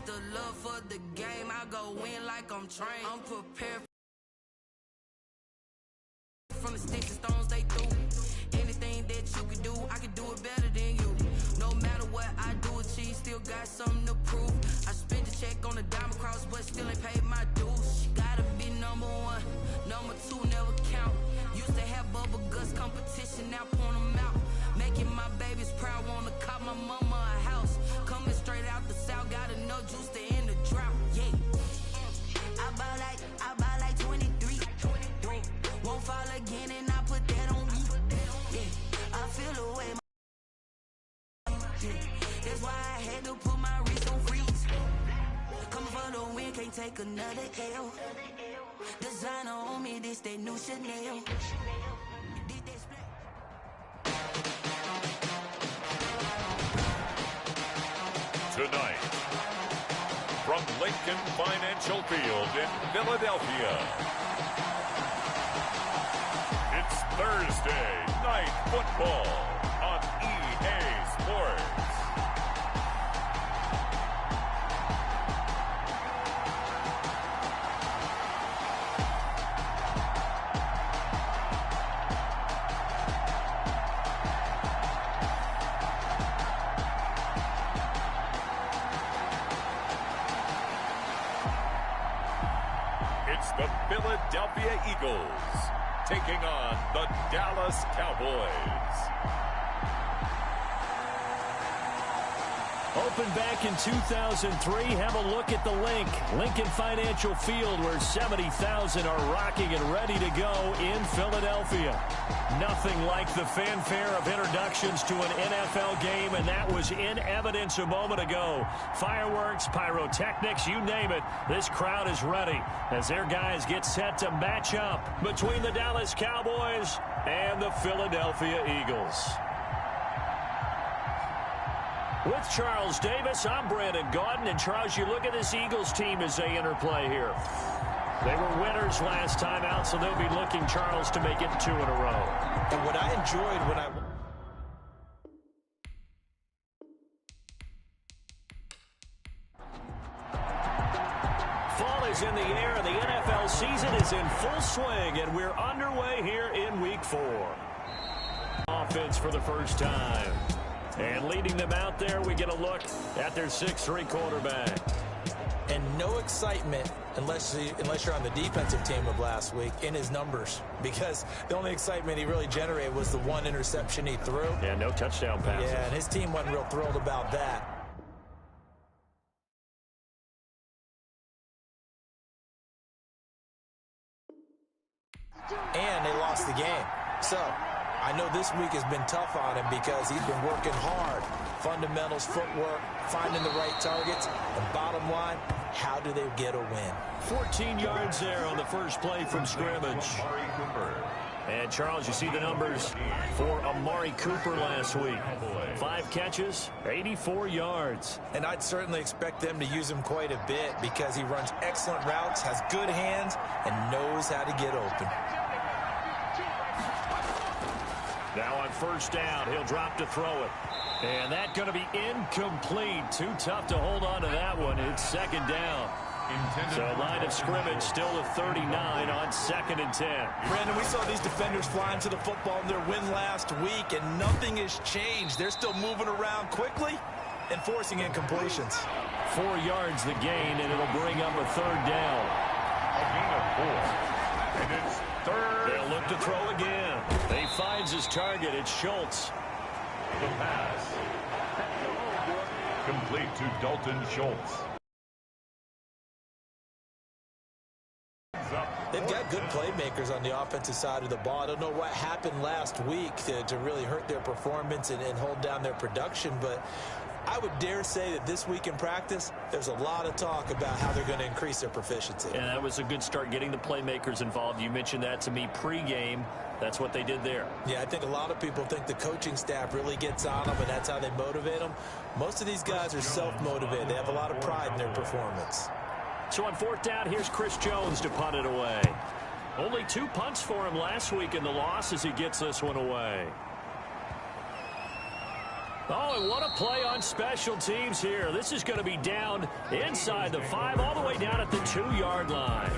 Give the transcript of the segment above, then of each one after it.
Just the love for the game. I go in like I'm trained. I'm prepared from the sticks and stones they threw. Anything that you can do, I can do it better than you. No matter what I do achieve, still got something to prove. I spent a check on the diamond cross, but still ain't paid my dues. Gotta be number one, number two never count. Used to have bubble guts competition, now point them out. Making my babies proud, wanna cop my mama a house. Coming straight out the south, got enough juice to end the drought. Yeah, I buy like 23. Won't fall again, and I put that on me. Yeah, I feel the way. That's why I had to put my wrist on freeze. Coming for the win, can't take another L. Designer on me, this that new Chanel. Tonight, from Lincoln Financial Field in Philadelphia, it's Thursday Night Football on EA Sports. It's the Philadelphia Eagles taking on the Dallas Cowboys. Opened back in 2003. Have a look at the link. Lincoln Financial Field, where 70,000 are rocking and ready to go in Philadelphia. Nothing like the fanfare of introductions to an NFL game, and that was in evidence a moment ago. Fireworks, pyrotechnics, you name it. This crowd is ready as their guys get set to match up between the Dallas Cowboys and the Philadelphia Eagles. With Charles Davis, I'm Brandon Gaudin. And Charles, you look at this Eagles team as they interplay here. They were winners last time out, so they'll be looking, Charles, to make it 2 in a row. And what I enjoyed when I... Fall is in the air, and the NFL season is in full swing, and we're underway here in Week 4. Offense for the first time. And leading them out there, we get a look at their 6'3" quarterback. And no excitement unless you're on the defensive team of last week in his numbers, because the only excitement he really generated was the one interception he threw. Yeah, no touchdown passes. Yeah, and his team wasn't real thrilled about that. And they lost the game. So I know this week has been tough on him because he's been working hard. Fundamentals, footwork, finding the right targets. And bottom line, how do they get a win? 14 yards there on the first play from scrimmage. And, Charles, you see the numbers for Amari Cooper last week. 5 catches, 84 yards. And I'd certainly expect them to use him quite a bit because he runs excellent routes, has good hands, and knows how to get open. Now on first down, he'll drop to throw it. And that's going to be incomplete. Too tough to hold on to that one. It's second down. So line of scrimmage still at 39 on 2nd and 10. Brandon, we saw these defenders flying to the football in their win last week, and nothing has changed. They're still moving around quickly and forcing incompletions. 4 yards the gain, and it'll bring up a 3rd down. A gain of 4. And it's 3rd. They'll look to throw again. He finds his target. It's Schultz. The pass. Complete to Dalton Schultz. They've got good playmakers on the offensive side of the ball. I don't know what happened last week to really hurt their performance and hold down their production, but I would dare say that this week in practice, there's a lot of talk about how they're going to increase their proficiency. And that was a good start, getting the playmakers involved. You mentioned that to me pregame. That's what they did there. Yeah, I think a lot of people think the coaching staff really gets on them, and that's how they motivate them. Most of these guys are self-motivated. They have a lot of pride in their performance. So on 4th down, here's Chris Jones to punt it away. Only 2 punts for him last week in the loss as he gets this one away. Oh, and what a play on special teams here. This is going to be down inside the 5, all the way down at the 2-yard line.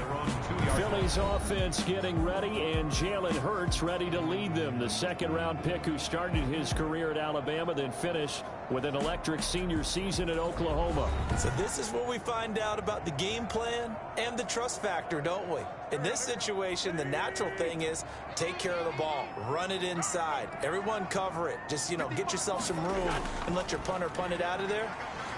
Philly's offense getting ready, and Jalen Hurts ready to lead them. The second-round pick who started his career at Alabama, then finished with an electric senior season at Oklahoma. So this is where we find out about the game plan and the trust factor, don't we? In this situation, the natural thing is take care of the ball, run it inside. Everyone cover it. Just, get yourself some room and let your punter punt it out of there.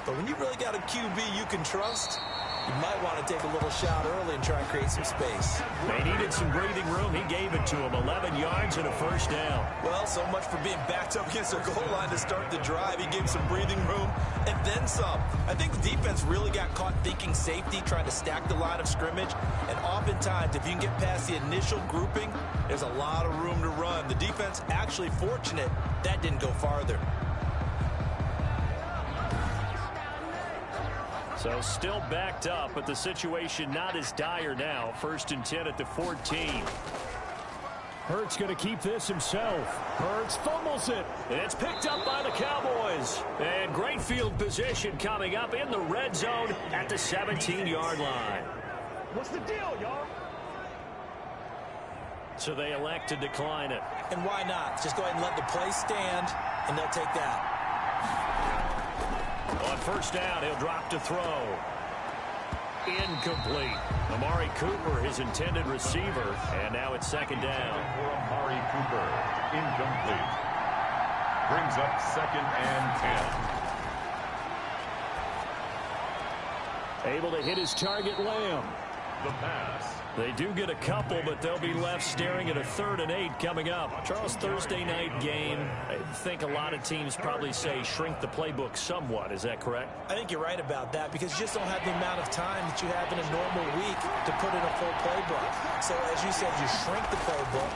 But when you really got a QB you can trust, you might want to take a little shot early and try and create some space. They needed some breathing room. He gave it to him. 11 yards and a first down. Well, so much for being backed up against the goal line to start the drive. He gave some breathing room and then some. I think the defense really got caught thinking safety, trying to stack the line of scrimmage. And oftentimes, if you can get past the initial grouping, there's a lot of room to run. The defense actually fortunate that didn't go farther. So still backed up, but the situation not as dire now. 1st and 10 at the 14. Hurts going to keep this himself. Hurts fumbles it. It's picked up by the Cowboys. And great field position coming up in the red zone at the 17-yard line. What's the deal, y'all? So they elect to decline it. And why not? Just go ahead and let the play stand, and they'll take that. On first down, he'll drop to throw. Incomplete. Amari Cooper, his intended receiver, and now it's second down. For Amari Cooper, incomplete. Brings up 2nd and 10. Able to hit his target, Lamb. The pass. They do get a couple, but they'll be left staring at a 3rd and 8 coming up. Charles, Thursday night game, I think a lot of teams probably say shrink the playbook somewhat. Is that correct? I think you're right about that because you just don't have the amount of time that you have in a normal week to put in a full playbook. So as you said, you shrink the playbook,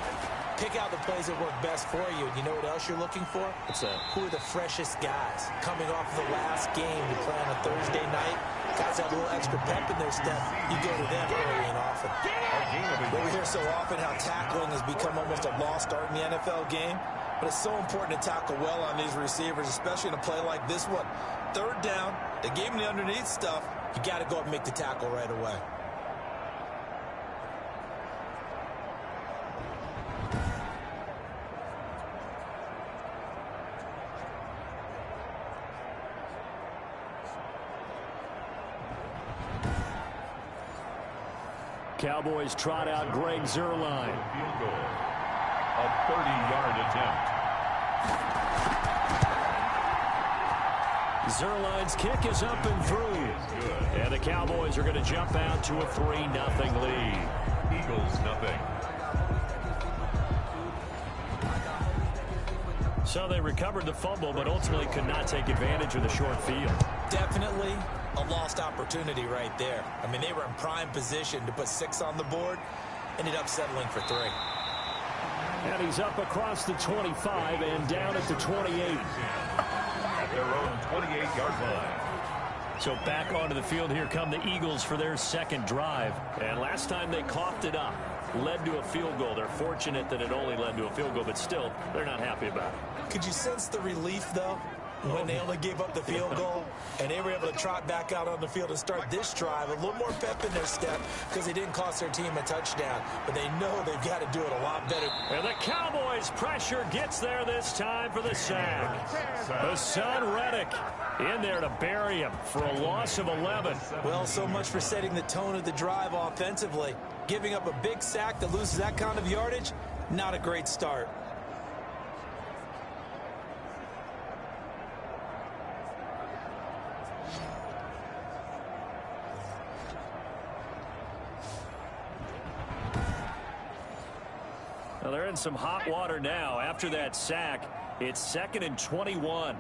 pick out the plays that work best for you. And you know what else you're looking for? What's that? Who are the freshest guys coming off the last game to play on a Thursday night? Guys have a little extra pep in their step. You go to them early and often. But we hear so often how tackling has become almost a lost art in the NFL game. But it's so important to tackle well on these receivers, especially in a play like this one. 3rd down, they gave him the underneath stuff. You got to go up and make the tackle right away. Cowboys trot out Greg Zuerlein. Field goal. A 30-yard attempt. Zuerlein's kick is up and through. And the Cowboys are going to jump out to a 3-0 lead. Eagles nothing. So they recovered the fumble, but ultimately could not take advantage of the short field. Definitely a lost opportunity right there. I mean, they were in prime position to put 6 on the board, ended up settling for 3. And he's up across the 25 and down at the 28. At their own 28-yard line. So back onto the field, here come the Eagles for their second drive. And last time they coughed it up, led to a field goal. They're fortunate that it only led to a field goal, but still, they're not happy about it. Could you sense the relief, though, when they only gave up the field goal and they were able to trot back out on the field and start this drive? A little more pep in their step because they didn't cost their team a touchdown, but they know they've got to do it a lot better. And the Cowboys' pressure gets there this time for the sack. Hassan Reddick in there to bury him for a loss of 11. Well, so much for setting the tone of the drive offensively. Giving up a big sack that loses that kind of yardage, not a great start. Well, they're in some hot water now. After that sack, it's 2nd and 21.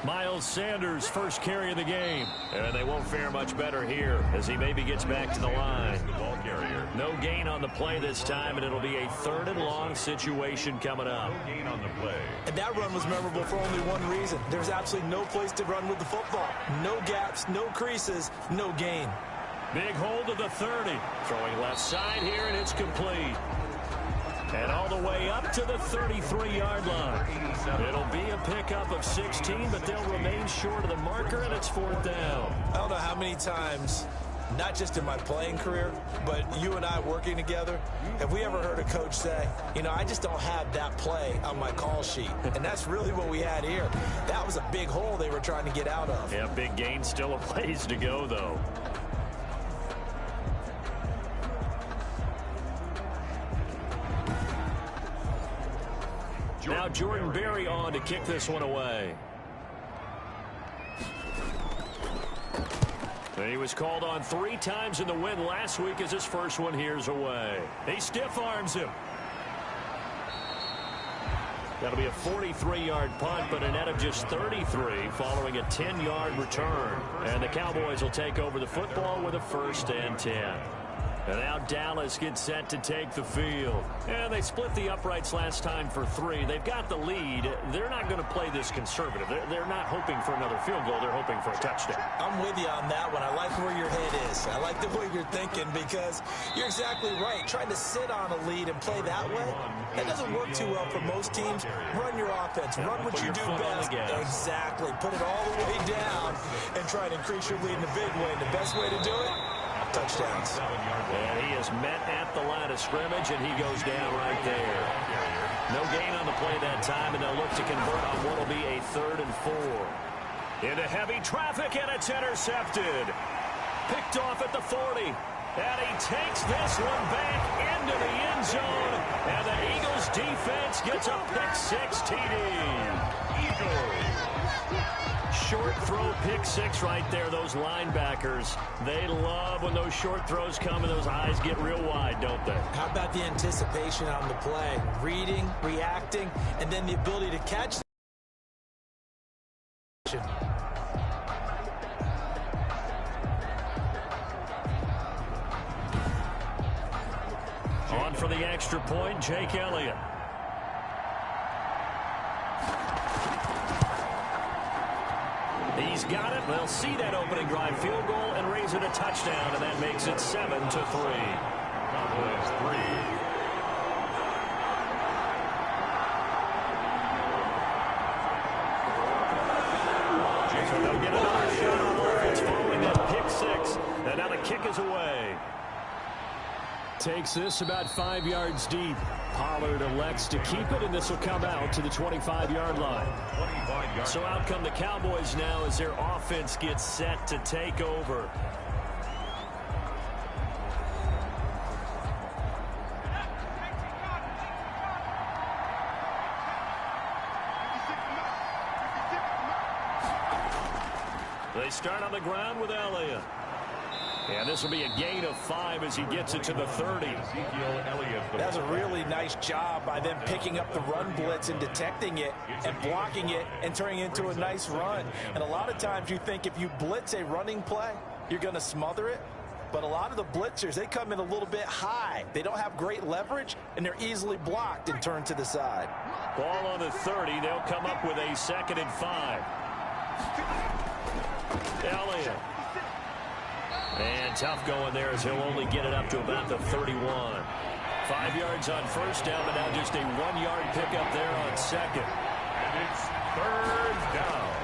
Miles Sanders' first carry of the game. And they won't fare much better here as he maybe gets back to the line. The ball carrier. No gain on the play this time, and it'll be a 3rd and long situation coming up. No gain on the play. And that run was memorable for only one reason. There's absolutely no place to run with the football. No gaps, no creases, no gain. Big hold of the 30. Throwing left side here, and it's complete. And all the way up to the 33-yard line. It'll be a pickup of 16, but they'll remain short of the marker, and it's 4th down. I don't know how many times, not just in my playing career, but you and I working together, have we ever heard a coach say, you know, I just don't have that play on my call sheet. And that's really what we had here. That was a big hole they were trying to get out of. Yeah, big gain, still a ways to go, though. Now Jordan Berry on to kick this one away. He was called on 3 times in the win last week as his first one here's away. He stiff arms him. That'll be a 43-yard punt, but a net of just 33 following a 10-yard return. And the Cowboys will take over the football with a 1st and 10. And now Dallas gets set to take the field. And they split the uprights last time for 3. They've got the lead. They're not going to play this conservative. They're not hoping for another field goal. They're hoping for a touchdown. I'm with you on that one. I like where your head is. I like the way you're thinking because you're exactly right. Trying to sit on a lead and play that way, that doesn't work too well for most teams. Run your offense. Run what you do best. Exactly. Put it all the way down and try and increase your lead in a big way. And the best way to do it, touchdowns. And he is met at the line of scrimmage, and he goes down right there. No gain on the play that time, and they'll look to convert on what will be a 3rd and 4. Into heavy traffic, and it's intercepted. Picked off at the 40. And he takes this one back into the end zone. And the Eagles defense gets a pick-6 TD. Eagles. Short throw, pick-6 right there. Those linebackers, they love when those short throws come and those eyes get real wide, don't they? How about the anticipation on the play? Reading, reacting, and then the ability to catch. On for the extra point, Jake Elliott. He's got it. They'll see that opening drive field goal and raise it a touchdown, and that makes it 7-3. Cowboys 3. So they'll get another shot on offense following that pick-6, and now the kick is away. Takes this about 5 yards deep. Pollard elects to keep it, and this will come out to the 25-yard line. So out come the Cowboys now as their offense gets set to take over. They start on the ground with Elliott. And this will be a gain of 5 as he gets it to the 30. That's a really nice job by them picking up the run blitz and detecting it and blocking it and turning it into a nice run. And a lot of times you think if you blitz a running play, you're going to smother it. But a lot of the blitzers, they come in a little bit high. They don't have great leverage, and they're easily blocked and turned to the side. Ball on the 30. They'll come up with a 2nd and 5. Elliott. And tough going there as he'll only get it up to about the 31. 5 yards on 1st down, but now just a 1-yard pickup there on 2nd. And it's 3rd down.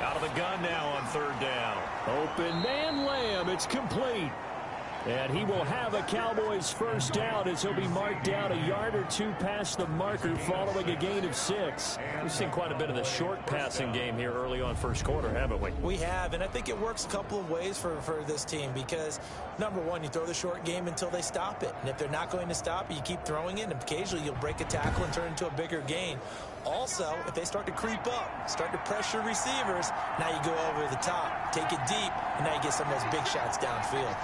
Out of the gun now on 3rd down. Open man Lamb. It's complete. And he will have a Cowboys 1st down as he'll be marked down a yard or 2 past the marker following a gain of 6. We've seen quite a bit of the short passing game here early on 1st quarter, haven't we? We have, and I think it works a couple of ways for this team because, number one, you throw the short game until they stop it. And if they're not going to stop it, you keep throwing it, and occasionally you'll break a tackle and turn it into a bigger gain. Also, if they start to creep up, start to pressure receivers, now you go over the top, take it deep, and now you get some of those big shots downfield.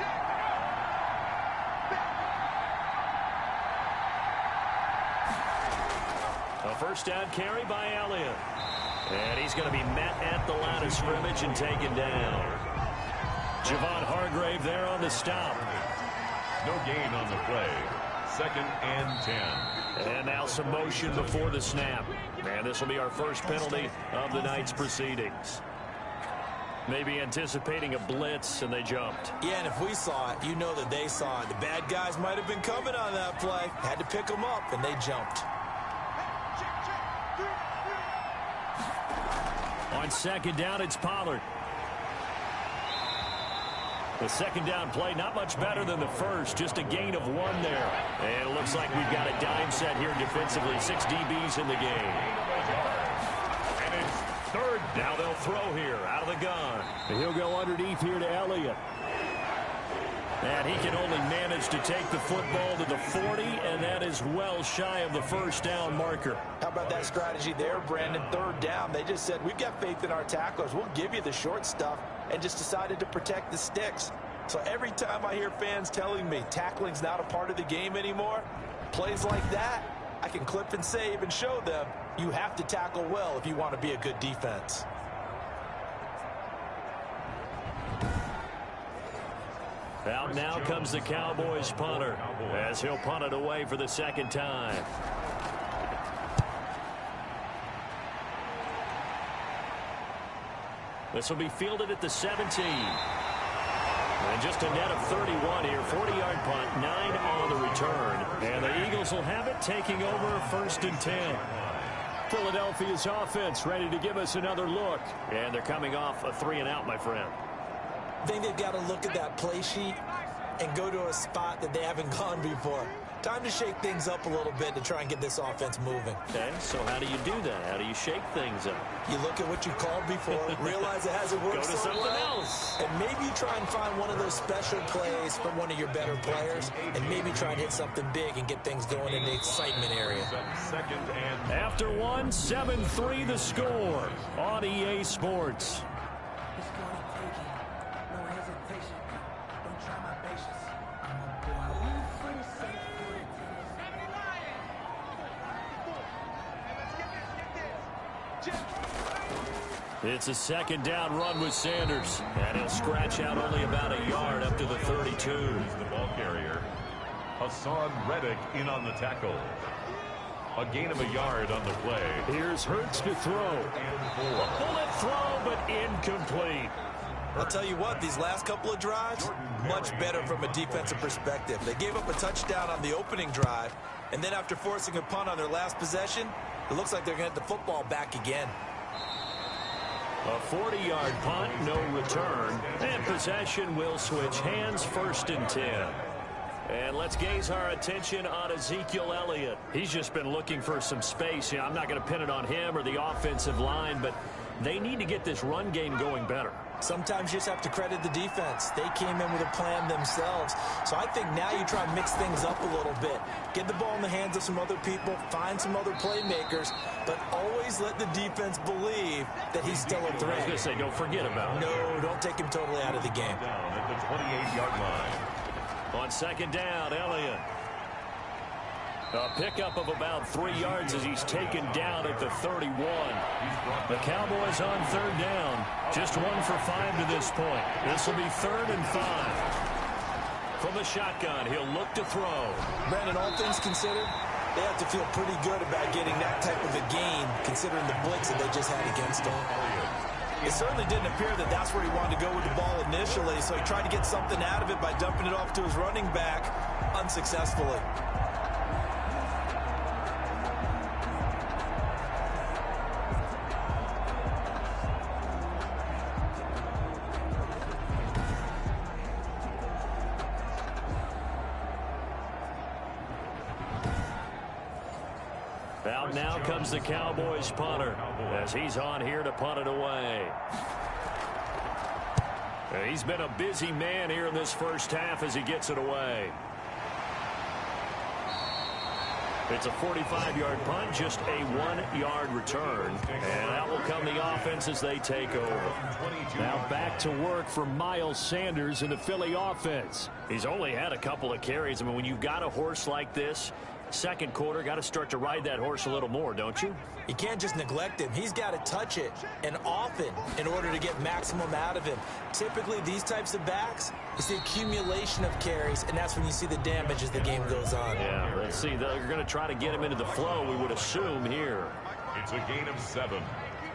A 1st down carry by Elliott. And he's going to be met at the line of scrimmage and taken down. Javon Hargrave there on the stop. No gain on the play. 2nd and 10. And now some motion before the snap. And this will be our first penalty of the night's proceedings. Maybe anticipating a blitz, and they jumped. Yeah, and if we saw it, you know that they saw it. The bad guys might have been coming on that play. Had to pick them up, and they jumped. On second down, it's Pollard. The second down play, not much better than the first. Just a gain of 1 there. And it looks like we've got a dime set here defensively. 6 DBs in the game. And it's third. Now they'll throw here out of the gun. And he'll go underneath here to Elliott. And he can only manage to take the football to the 40, and that is well shy of the first down marker. How about that strategy there, Brandon? Third down, they just said, we've got faith in our tacklers. We'll give you the short stuff, and just decided to protect the sticks. So every time I hear fans telling me tackling's not a part of the game anymore, plays like that, I can clip and save and show them you have to tackle well if you want to be a good defense. Out now comes the Cowboys punter as he'll punt it away for the second time. This will be fielded at the 17. And just a net of 31 here. 40-yard punt, 9 on the return. And the Eagles will have it, taking over first and 10. Philadelphia's offense ready to give us another look. And they're coming off a 3-and-out, my friend. I think they've got to look at that play sheet and go to a spot that they haven't gone before. Time to shake things up a little bit to try and get this offense moving. Okay, so how do you do that? How do you shake things up? You look at what you called before, realize it hasn't worked Go to so something well, else. and maybe you try and find one of those special plays from one of your better players, and maybe try and hit something big and get things going in the excitement area. Second and After 1, 7-3 the score on EA Sports. It's a second down run with Sanders. And he'll scratch out only about a yard up to the 32. the ball carrier. Hassan Reddick in on the tackle. A gain of a yard on the play. Here's Hurts to throw. A bullet throw, but incomplete. I'll tell you what, these last couple of drives, much better from a defensive perspective. They gave up a touchdown on the opening drive, and then after forcing a punt on their last possession, it looks like they're going to get the football back again. A 40-yard punt, no return. And possession will switch hands, first and 10. And let's gaze our attention on Ezekiel Elliott. He's just been looking for some space. I'm not going to pin it on him or the offensive line, but they need to get this run game going better. Sometimes you just have to credit the defense. They came in with a plan themselves. So I think now you try and mix things up a little bit. Get the ball in the hands of some other people, find some other playmakers, but always let the defense believe that he's still a threat. I was going to say, don't forget about it. No, don't take him totally out of the game. Down at the 28-yard line. On second down, Elliott. A pickup of about 3 yards as he's taken down at the 31. The Cowboys on third down. Just 1 for 5 to this point. This will be 3rd and 5. From the shotgun, he'll look to throw. Brandon, all things considered, they have to feel pretty good about getting that type of a gain, considering the blitz that they just had against them. It certainly didn't appear that that's where he wanted to go with the ball initially, so he tried to get something out of it by dumping it off to his running back unsuccessfully. Out now comes the Cowboys punter as he's on here to punt it away. He's been a busy man here in this first half as he gets it away. It's a 45-yard punt, just a 1-yard return. And out will come the offense as they take over. Now back to work for Miles Sanders in the Philly offense. He's only had a couple of carries. I mean, when you've got a horse like this, second quarter, got to start to ride that horse a little more, don't you? You can't just neglect him. He's got to touch it, and often, in order to get maximum out of him. Typically, these types of backs, it's the accumulation of carries, and that's when you see the damage as the game goes on. Yeah, let's see. They're going to try to get him into the flow, we would assume, here. It's a gain of 7.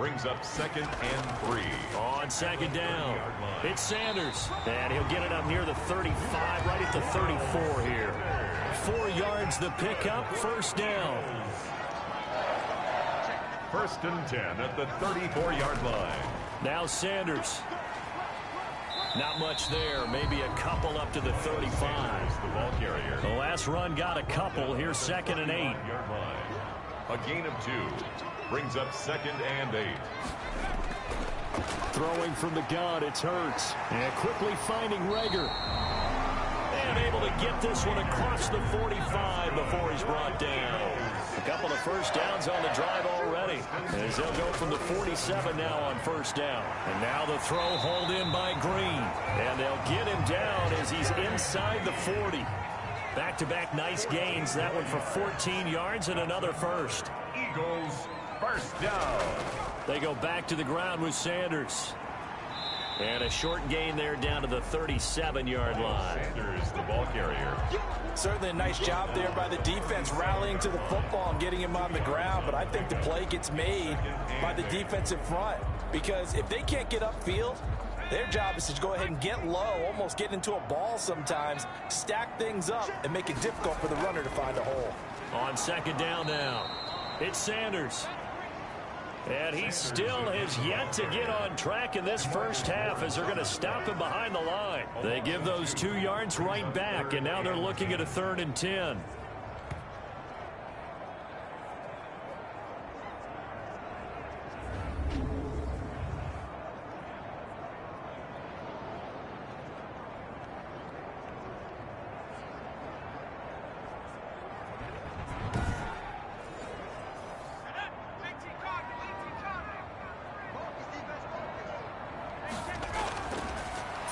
brings up 2nd and 3. On 2nd down, it's Sanders. And he'll get it up near the 35, right at the 34 here. 4 yards the pickup, 1st down. 1st and 10 at the 34-yard line. Now Sanders. Not much there. Maybe a couple up to the 35. The ball carrier. The last run got a couple. Here's 2nd and 8. Yard line. A gain of 2 brings up 2nd and 8. Throwing from the gun, it's Hurts. And quickly finding Rager. And able to get this one across the 45 before he's brought down. A couple of 1st downs on the drive already. As they'll go from the 47 now on 1st down. And now the throw hauled in by Green. And they'll get him down as he's inside the 40. Back-to-back nice gains. That one for 14 yards and another 1st. Eagles 1st down. They go back to the ground with Sanders. And a short gain there down to the 37-yard line. Sanders, the ball carrier. Certainly a nice job there by the defense rallying to the football and getting him on the ground. But I think the play gets made by the defensive front. Because if they can't get upfield, their job is to go ahead and get low, almost get into a ball sometimes, stack things up, and make it difficult for the runner to find a hole. On 2nd down now, it's Sanders. And he still has yet to get on track in this 1st half as they're going to stop him behind the line. They give those 2 yards right back, and now they're looking at a 3rd and 10.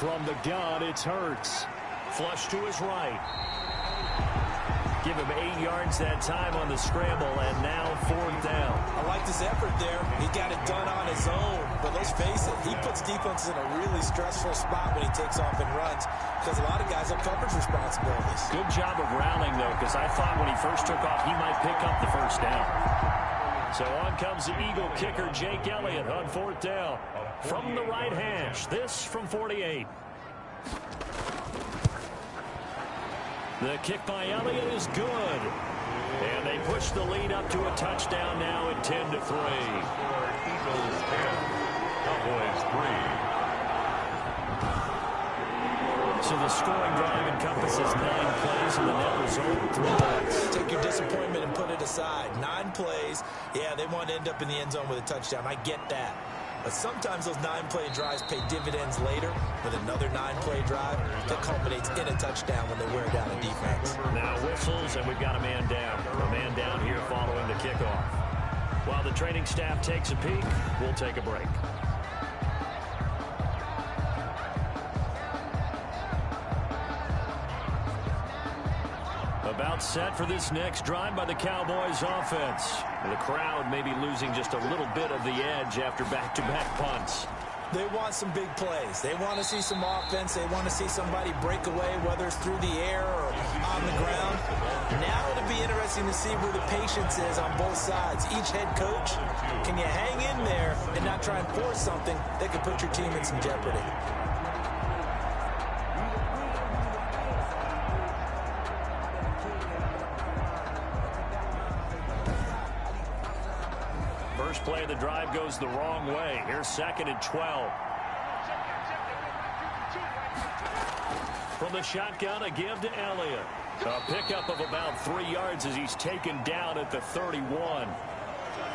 From the gun, it's Hurts. Flush to his right. Give him 8 yards that time on the scramble, and now 4th down. I like this effort there. He got it done on his own. But let's face it, he puts defenses in a really stressful spot when he takes off and runs because a lot of guys have coverage responsibilities. Good job of rallying, though, because I thought when he first took off, he might pick up the 1st down. So on comes the Eagle kicker, Jake Elliott, on 4th down. From the right hash, this from 48. The kick by Elliott is good. And they push the lead up to a touchdown now at 10-3. Eagles 10, Cowboys 3. So the scoring drive encompasses 9 plays, and the net result 3 points. Take your disappointment and put it aside. 9 plays. Yeah, they want to end up in the end zone with a touchdown. I get that. But sometimes those 9-play drives pay dividends later with another 9-play drive that culminates in a touchdown when they wear down a defense. Now whistles, and we've got a man down. A man down here following the kickoff. While the training staff takes a peek, we'll take a break. About set for this next drive by the Cowboys offense. The crowd may be losing just a little bit of the edge after back-to-back punts. They want some big plays. They want to see some offense. They want to see somebody break away, whether it's through the air or on the ground. Now it'll be interesting to see where the patience is on both sides. Each head coach, can you hang in there and not try and force something that could put your team in some jeopardy? First play of the drive goes the wrong way. Here's 2nd and 12. From the shotgun, a give to Elliott. A pickup of about 3 yards as he's taken down at the 31.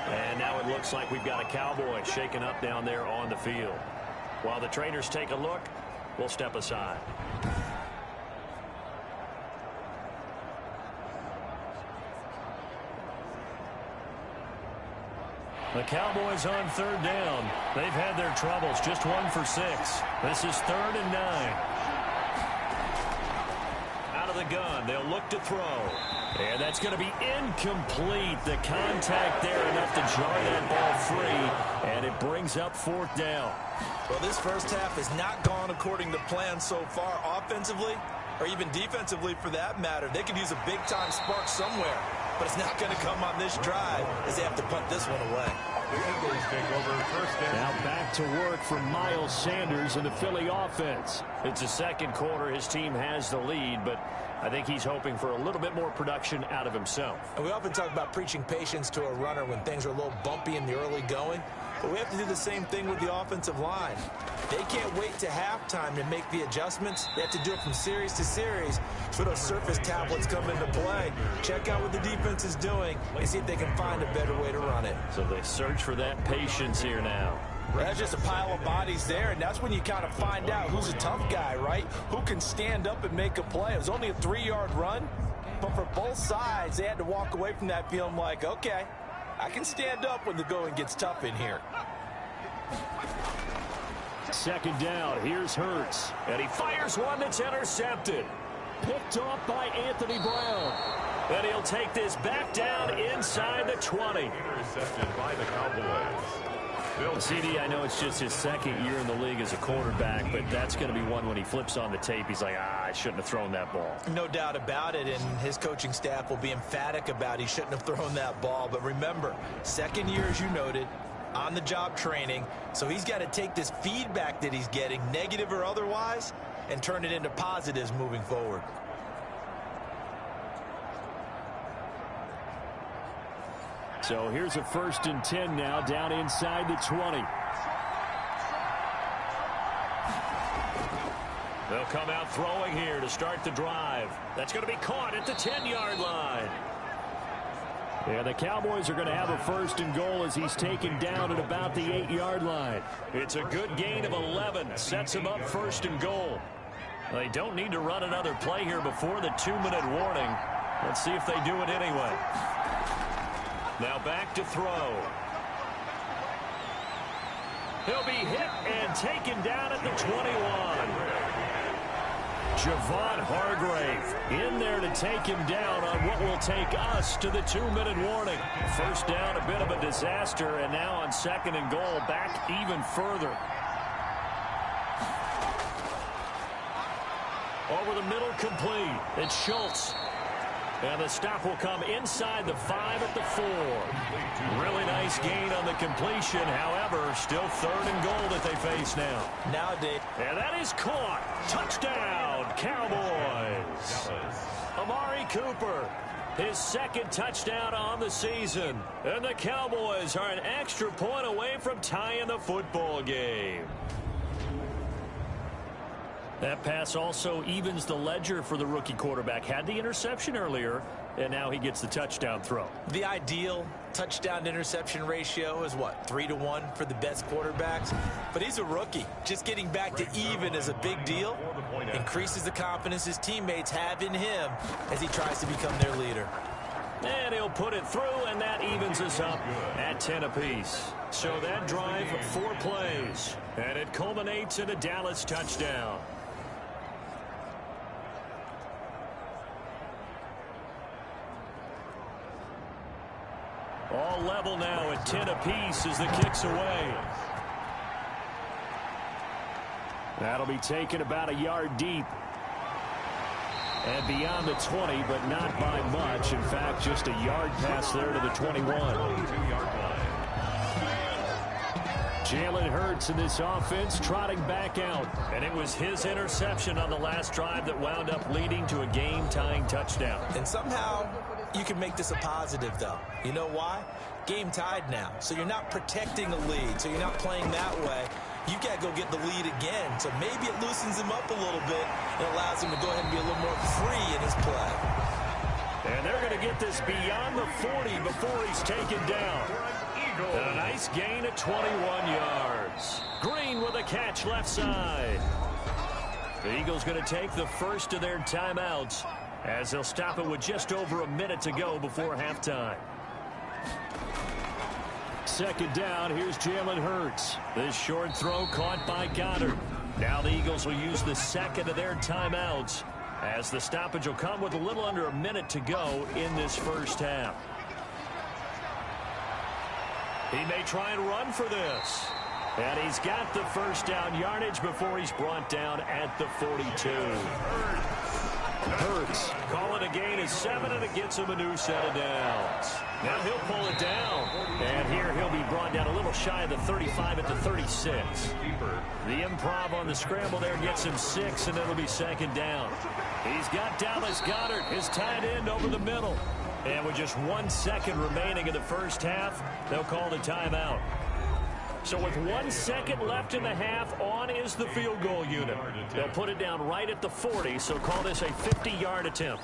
And now it looks like we've got a Cowboy shaken up down there on the field. While the trainers take a look, we'll step aside. The Cowboys on 3rd down. They've had their troubles, just 1 for 6. This is 3rd and 9. Out of the gun, they'll look to throw. And that's going to be incomplete. The contact there enough to jar that ball free, and it brings up 4th down. Well, this first half has not gone according to plan so far offensively, or even defensively for that matter. They could use a big-time spark somewhere, but it's not going to come on this drive as they have to punt this one away. The Eagles take over first down. Now back to work for Miles Sanders and the Philly offense. It's the second quarter. His team has the lead, but I think he's hoping for a little bit more production out of himself. And we often talk about preaching patience to a runner when things are a little bumpy in the early going, but we have to do the same thing with the offensive line. They can't wait to halftime to make the adjustments. They have to do it from series to series so those surface tablets come into play. Check out what the defense is doing and see if they can find a better way to run it. So they search for that patience here now. That's just a pile of bodies there, and that's when you kind of find out who's a tough guy, right? Who can stand up and make a play. It was only a 3-yard run, but for both sides, they had to walk away from that feeling like, okay, I can stand up when the going gets tough in here. Second down, here's Hurts, and he fires one that's intercepted. Picked off by Anthony Brown. And he'll take this back down inside the 20. Intercepted by the Cowboys. CD, I know it's just his second year in the league as a quarterback, but that's going to be one when he flips on the tape. He's like, I shouldn't have thrown that ball. No doubt about it, and his coaching staff will be emphatic about he shouldn't have thrown that ball. But remember, second year, as you noted, on-the-job training, so he's got to take this feedback that he's getting, negative or otherwise, and turn it into positives moving forward. So here's a 1st and 10 now, down inside the 20. They'll come out throwing here to start the drive. That's going to be caught at the 10-yard line. And the Cowboys are going to have a 1st and goal as he's taken down at about the 8-yard line. It's a good gain of 11. Sets him up 1st and goal. They don't need to run another play here before the 2-minute warning. Let's see if they do it anyway. Now back to throw. He'll be hit and taken down at the 21. Javon Hargrave in there to take him down on what will take us to the 2-minute warning. First down, a bit of a disaster, and now on 2nd and goal, back even further. Over the middle, complete. It's Schultz. And the stop will come inside the 5 at the 4. Really nice gain on the completion. However, still 3rd and goal that they face now. Nowadays. And that is caught. Touchdown, Cowboys. Amari Cooper, his 2nd touchdown on the season. And the Cowboys are an extra point away from tying the football game. That pass also evens the ledger for the rookie quarterback. Had the interception earlier, and now he gets the touchdown throw. The ideal touchdown-interception ratio is, what, 3-to-1 for the best quarterbacks? But he's a rookie. Just getting back to even is a big deal. Increases the confidence his teammates have in him as he tries to become their leader. And he'll put it through, and that evens us up at 10 apiece. So that drive, 4 plays, and it culminates in a Dallas touchdown. All level now at 10 apiece as the kick's away. That'll be taken about a yard deep. And beyond the 20, but not by much. In fact, just a yard pass there to the 21. Jalen Hurts in this offense trotting back out. And it was his interception on the last drive that wound up leading to a game-tying touchdown. And somehow you can make this a positive, though. You know why? Game tied now. So you're not protecting a lead. So you're not playing that way. You got to go get the lead again. So maybe it loosens him up a little bit and allows him to go ahead and be a little more free in his play. And they're going to get this beyond the 40 before he's taken down. And a nice gain at 21 yards. Green with a catch left side. The Eagles going to take the first of their timeouts as they'll stop it with just over a minute to go before halftime. Second down, here's Jalen Hurts. This short throw caught by Goddard. Now the Eagles will use the second of their timeouts as the stoppage will come with a little under a minute to go in this first half. He may try and run for this. And he's got the first down yardage before he's brought down at the 42. Hurts calling a gain of 7, and it gets him a new set of downs. Now he'll pull it down. And here he'll be brought down a little shy of the 35 at the 36. The improv on the scramble there gets him 6, and it'll be second down. He's got Dallas Goedert, his tight end, over the middle. And with just 1 second remaining in the first half, they'll call the timeout. So with 1 second left in the half, on is the field goal unit. They'll put it down right at the 40, so call this a 50-yard attempt.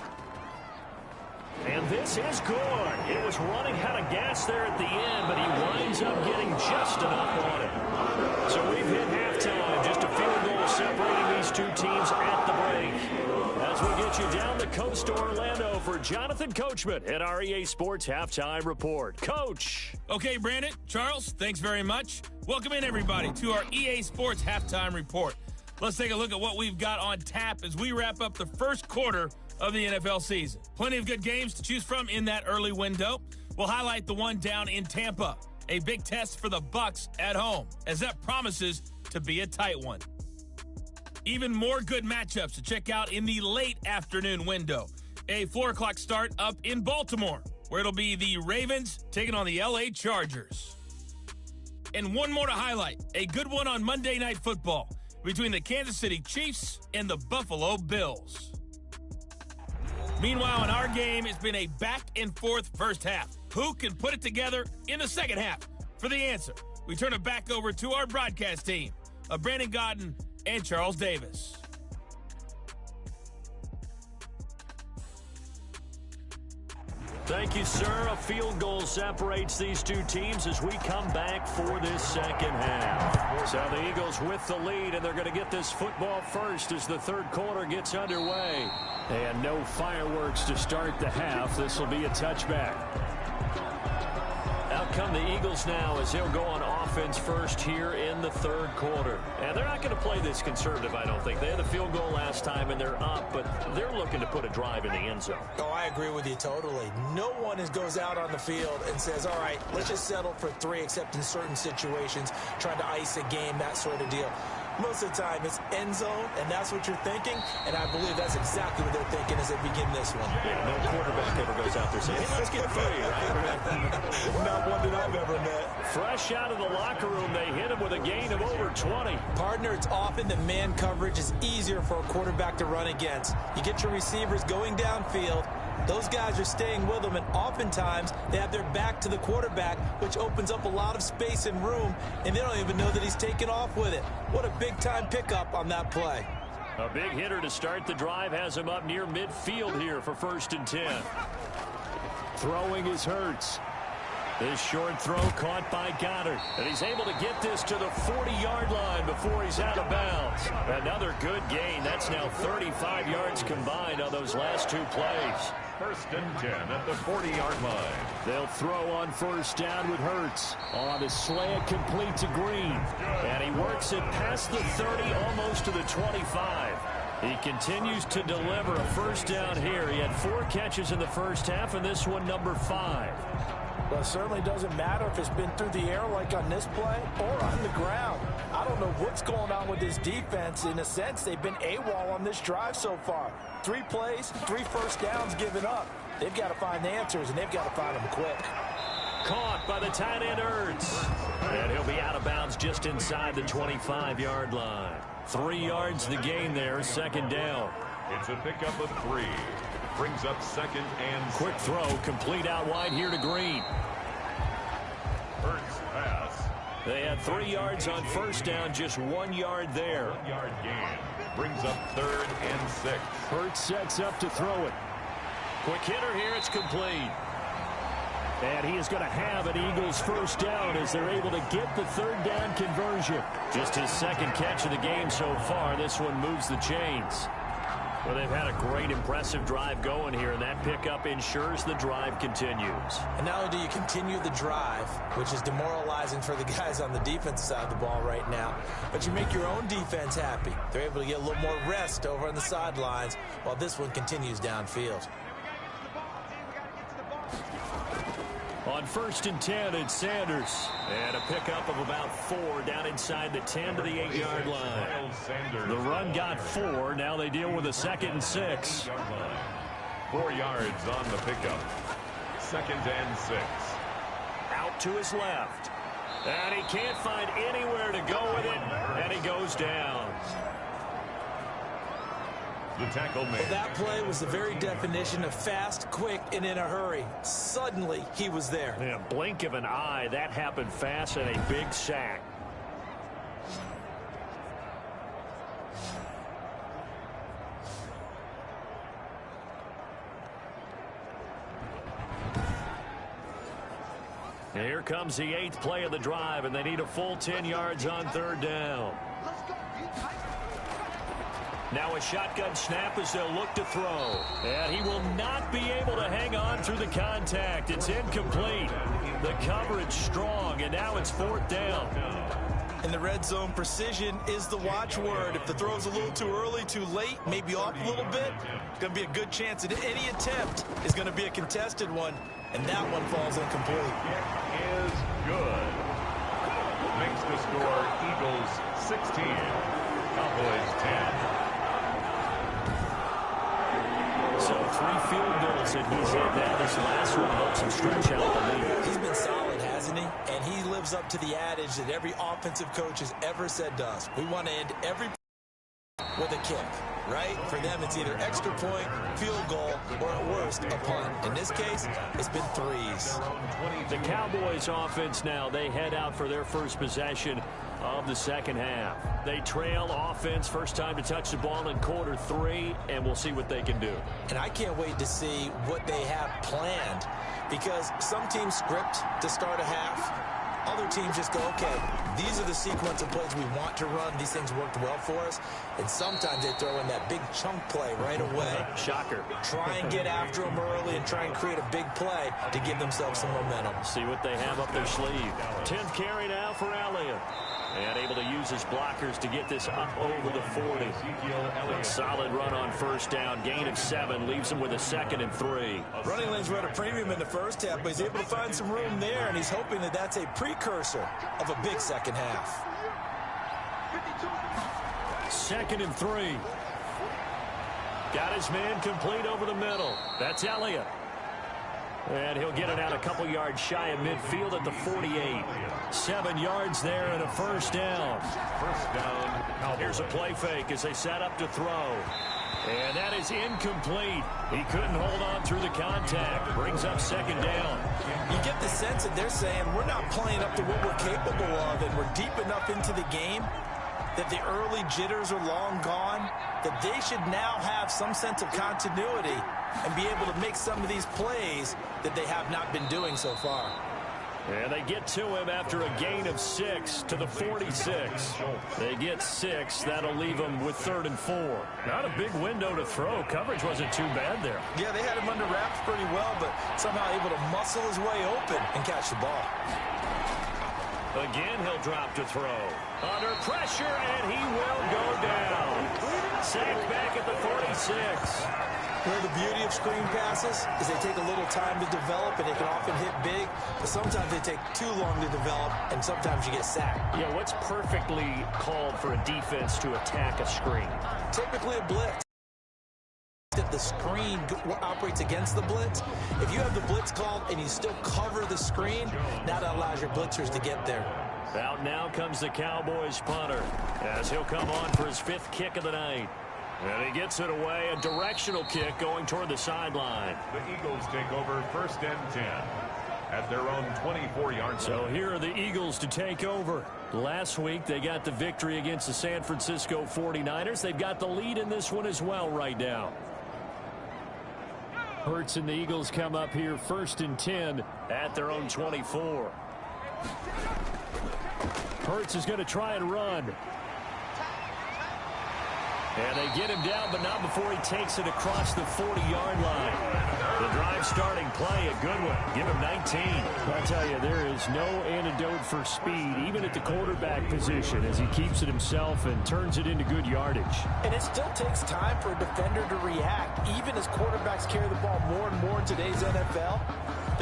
And this is good. It was running out of gas there at the end, but he winds up getting just enough on it. So we've hit halftime. Just a field goal separating these two teams at the break. As we get you down the coast to Orlando for Jonathan Coachman at our EA Sports Halftime Report. Coach. Okay, Brandon, Charles, thanks very much. Welcome in, everybody, to our EA Sports Halftime Report. Let's take a look at what we've got on tap as we wrap up the first quarter of the NFL season. Plenty of good games to choose from in that early window. We'll highlight the one down in Tampa, a big test for the Bucs at home, as that promises to be a tight one. Even more good matchups to check out in the late afternoon window. A 4 o'clock start up in Baltimore, where it'll be the Ravens taking on the LA Chargers. And one more to highlight, a good one on Monday Night Football between the Kansas City Chiefs and the Buffalo Bills. Meanwhile, in our game, it's been a back-and-forth first half. Who can put it together in the second half? For the answer, we turn it back over to our broadcast team of Brandon Gaudin and Charles Davis. Thank you, sir. A field goal separates these two teams as we come back for this second half. So the Eagles with the lead, and they're going to get this football first as the third quarter gets underway. And no fireworks to start the half. This will be a touchback. Out come the Eagles now as they'll go on offense first here in the third quarter. And they're not going to play this conservative, I don't think. They had the field goal last time, and they're up, but they're looking to put a drive in the end zone. Oh, I agree with you totally. No one goes out on the field and says, all right, let's just settle for 3, except in certain situations, trying to ice a game, that sort of deal. Most of the time, it's end zone, and that's what you're thinking, and I believe that's exactly what they're thinking as they begin this one. Yeah, no quarterback ever goes out there saying, hey, let's get 3, right? Not one that I've ever met. Fresh out of the locker room, they hit him with a gain of over 20. Partner, it's often that man coverage is easier for a quarterback to run against. You get your receivers going downfield. Those guys are staying with them, and oftentimes they have their back to the quarterback, which opens up a lot of space and room, and they don't even know that he's taken off with it. What a big-time pickup on that play. A big hitter to start the drive has him up near midfield here for 1st and 10. Throwing is Hurts. This short throw caught by Goedert, and he's able to get this to the 40-yard line before he's out of bounds. Another good gain. That's now 35 yards combined on those last 2 plays. 1st and 10 at the 40-yard line. They'll throw on 1st down with Hurts. On a slant, complete to Green. And he works it past the 30, almost to the 25. He continues to deliver a 1st down here. He had 4 catches in the first half, and this one number 5. Well, it certainly doesn't matter if it's been through the air like on this play or on the ground. I don't know what's going on with this defense. In a sense, they've been AWOL on this drive so far. 3 plays, 3 1st downs given up. They've got to find the answers, and they've got to find them quick. Caught by the tight end Hurts. And he'll be out of bounds just inside the 25-yard line. 3 yards the gain there, 2nd down. It's a pickup of 3. Brings up 2nd and quick throw, complete out wide here to Green. Hurts pass. They had 3 yards on 1st down, just 1 yard there. 1-yard gain. Brings up 3rd and 6. Hurts sets up to throw it. Quick hitter here, it's complete. And he is going to have an Eagles 1st down as they're able to get the 3rd down conversion. Just his 2nd catch of the game so far. This one moves the chains. Well, they've had a great, impressive drive going here, and that pickup ensures the drive continues. And not only do you continue the drive, which is demoralizing for the guys on the defensive side of the ball right now, but you make your own defense happy. They're able to get a little more rest over on the sidelines while this one continues downfield. On 1st and 10, it's Sanders. And a pickup of about 4 down inside the 10 to the 8-yard line. The run got 4. Now they deal with a 2nd and 6. 4 yards on the pickup. 2nd and 6. Out to his left. And he can't find anywhere to go with it. And he goes down. The tackle made. Well, that play was the very definition of fast, quick, and in a hurry. Suddenly, he was there. In a blink of an eye, that happened fast and a big sack. Here comes the 8th play of the drive, and they need a full 10 yards on 3rd down. Now a shotgun snap as they'll look to throw. And he will not be able to hang on through the contact. It's incomplete. The coverage strong, and now it's 4th down. In the red zone, precision is the watchword. If the throw's a little too early, too late, maybe off a little bit, it's going to be a good chance that any attempt is going to be a contested one, and that one falls incomplete. Is good. Makes the score Eagles 16, Cowboys 10. So 3 field goals that he's hit now. This last one helps him stretch out the lead. He's been solid, hasn't he? And he lives up to the adage that every offensive coach has ever said to us. We want to end every with a kick, right? For them, it's either extra point, field goal, or at worst, a punt. In this case, it's been 3s. The Cowboys offense now, they head out for their first possession of the 2nd half. They trail offense, first time to touch the ball in quarter 3, and we'll see what they can do. And I can't wait to see what they have planned, because some teams script to start a half. Other teams just go, okay, these are the sequence of plays we want to run. These things worked well for us. And sometimes they throw in that big chunk play right away. Shocker. Try and get after them early and try and create a big play to give themselves some momentum. See what they have up their sleeve. 10th carry now for Elliott. And able to use his blockers to get this up over the 40. Solid run on 1st down. Gain of 7 leaves him with a 2nd and 3. Running lanes were at a premium in the first half, but he's able to find some room there, and he's hoping that that's a precursor of a big 2nd half. 2nd and 3. Got his man complete over the middle. That's Elliott. And he'll get it out a couple yards shy of midfield at the 48. 7 yards there and a 1st down. 1st down. Here's a play fake as they set up to throw. And that is incomplete. He couldn't hold on through the contact. Brings up 2nd down. You get the sense that they're saying we're not playing up to what we're capable of, and we're deep enough into the game that the early jitters are long gone, that they should now have some sense of continuity and be able to make some of these plays that they have not been doing so far. And they get to him after a gain of 6 to the 46. They get 6. That'll leave him with 3rd and 4. Not a big window to throw. Coverage wasn't too bad there. Yeah, they had him under wraps pretty well, but somehow able to muscle his way open and catch the ball. Again, he'll drop to throw. Under pressure, and he will go down. Sacked back at the 46. Well, the beauty of screen passes is they take a little time to develop, and they can often hit big, but sometimes they take too long to develop, and sometimes you get sacked. Yeah, what's perfectly called for a defense to attack a screen? Typically a blitz. That the screen operates against the blitz. If you have the blitz called and you still cover the screen, now that allows your blitzers to get there. Out now comes the Cowboys punter as he'll come on for his 5th kick of the night. And he gets it away, a directional kick going toward the sideline. The Eagles take over 1st and 10 at their own 24-yard line. So here are the Eagles to take over. Last week they got the victory against the San Francisco 49ers. They've got the lead in this one as well right now. Hurts and the Eagles come up here 1st and 10 at their own 24. Hurts is going to try and run. And they get him down, but not before he takes it across the 40-yard line. The drive starting play, a good one. Give him 19. I'll tell you, there is no antidote for speed, even at the quarterback position, as he keeps it himself and turns it into good yardage. And it still takes time for a defender to react. Even as quarterbacks carry the ball more and more in today's NFL,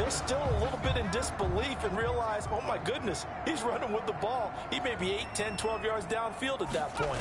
they're still a little bit in disbelief and realize, oh my goodness, he's running with the ball. He may be 8, 10, 12 yards downfield at that point.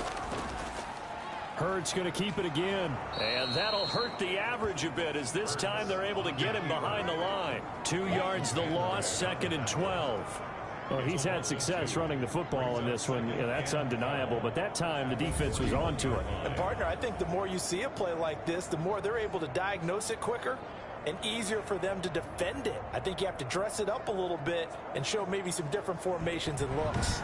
Hurts going to keep it again. And that'll hurt the average a bit as this time they're able to get him behind the line. 2 yards the loss, 2nd and 12. Well, he's had success running the football in this one. Yeah, that's undeniable. But that time, the defense was on to it. And, partner, I think the more you see a play like this, the more they're able to diagnose it quicker and easier for them to defend it. I think you have to dress it up a little bit and show maybe some different formations and looks.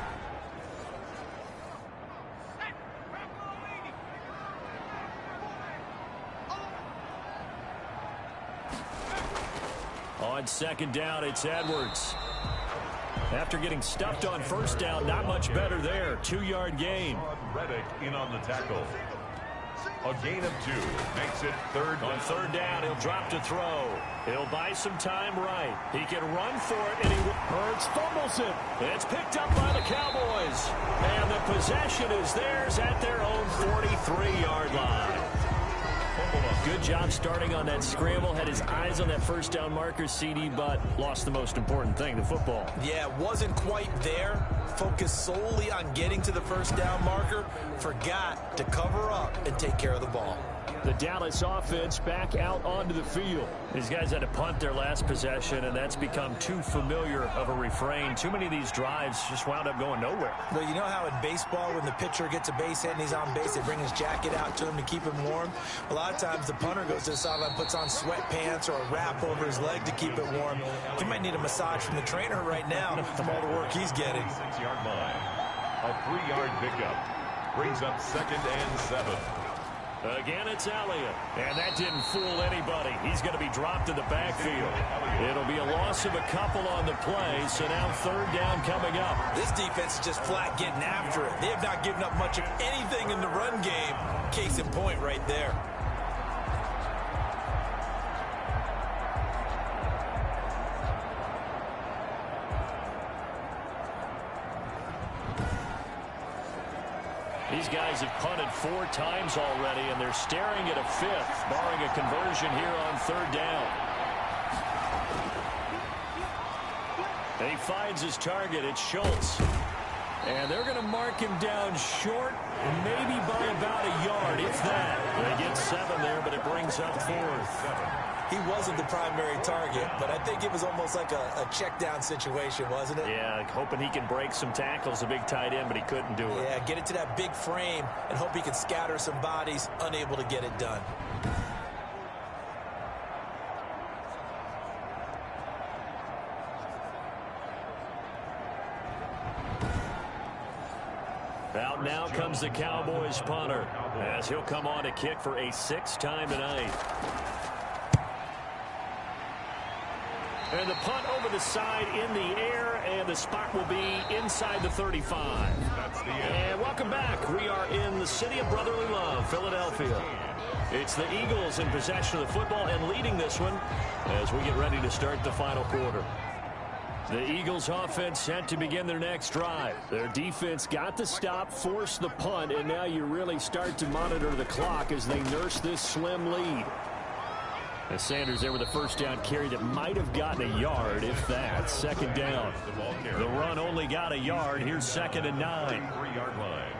On 2nd down, it's Edwards. After getting stuffed on 1st down, not much better there. 2-yard gain. Reddick in on the tackle. A gain of 2 makes it 3rd. On 3rd down, he'll drop to throw. He'll buy some time right. He can run for it, and Hurts fumbles it. It's picked up by the Cowboys. And the possession is theirs at their own 43-yard line. Good job starting on that scramble. Had his eyes on that 1st down marker, CD, but lost the most important thing, the football. Yeah, wasn't quite there. Focused solely on getting to the 1st down marker. Forgot to cover up and take care of the ball. The Dallas offense back out onto the field. These guys had to punt their last possession, and that's become too familiar of a refrain. Too many of these drives just wound up going nowhere. Well, you know how in baseball when the pitcher gets a base hit and he's on base, they bring his jacket out to him to keep him warm? A lot of times the punter goes to the sideline, puts on sweatpants or a wrap over his leg to keep it warm. He might need a massage from the trainer right now from all the work he's getting. 6-yard line. A 3-yard pickup brings up 2nd and 7. Again, it's Elliott. And that didn't fool anybody. He's going to be dropped in the backfield. It'll be a loss of a couple on the play, so now 3rd down coming up. This defense is just flat getting after it. They have not given up much of anything in the run game. Case in point right there. These guys have punted 4 times already, and they're staring at a 5th, barring a conversion here on 3rd down. And he finds his target. It's Schultz. And they're going to mark him down short, maybe by about a yard, if that. They get 7 there, but it brings up 4th. He wasn't the primary target, but I think it was almost like a check down situation, wasn't it? Yeah, hoping he can break some tackles, a big tight end, but he couldn't do it. Yeah, get it to that big frame and hope he can scatter some bodies, unable to get it done. Out now comes the Cowboys punter, as he'll come on to kick for a 6th time tonight. And the punt over the side in the air, and the spot will be inside the 35. That's the end. And welcome back. We are in the city of brotherly love, Philadelphia. It's the Eagles in possession of the football and leading this one as we get ready to start the final quarter. The Eagles offense set to begin their next drive. Their defense got the stop, forced the punt, and now you really start to monitor the clock as they nurse this slim lead. As Sanders there with a 1st down carry that might have gotten a yard, if that. 2nd down. The run only got a yard. Here's 2nd and 9. 3-yard line.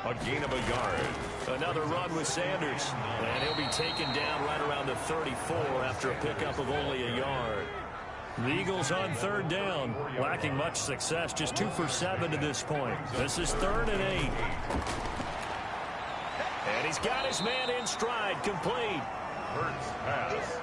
A gain of a yard. Another run with Sanders. And he'll be taken down right around the 34 after a pickup of only a yard. The Eagles on 3rd down, lacking much success, just 2 for 7 to this point. This is 3rd and 8. And he's got his man in stride, complete. Hurts pass.